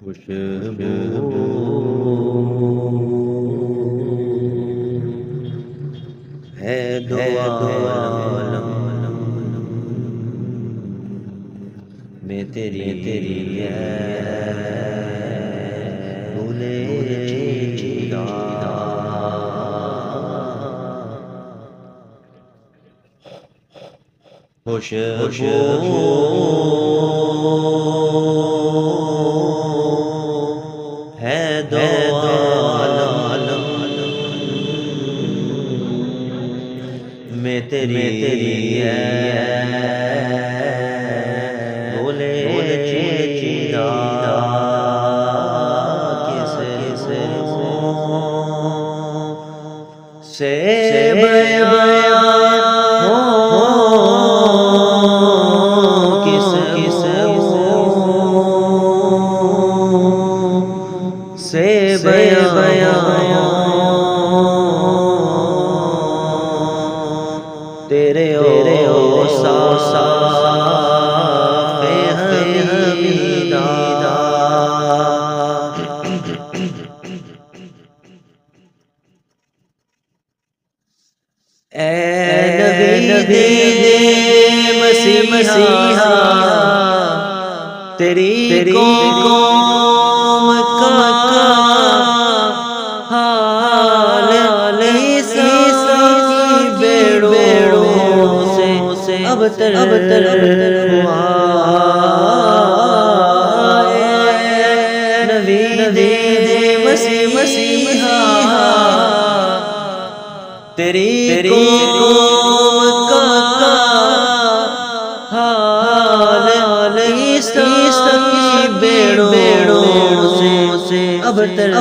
خوشبو ہے دو عالم میں تیری بھولے چیرا خوشبو ہے دو عالم میں تیری بھولے چیرا کسے سے تیرے نبی مسیحا تیری قوم کا حال بیڑوں سے اب تر نبی مسیحا تیری قوم کا حال بیڑوں سے اب تر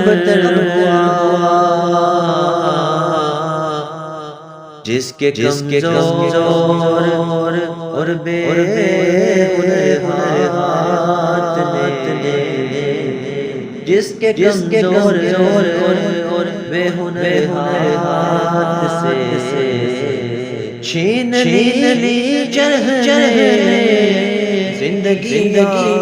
جس کے کمزور اور بے ہاتھ نے جس کے کمزور اور بے ہاتھ سے چھین لی جرح زندگی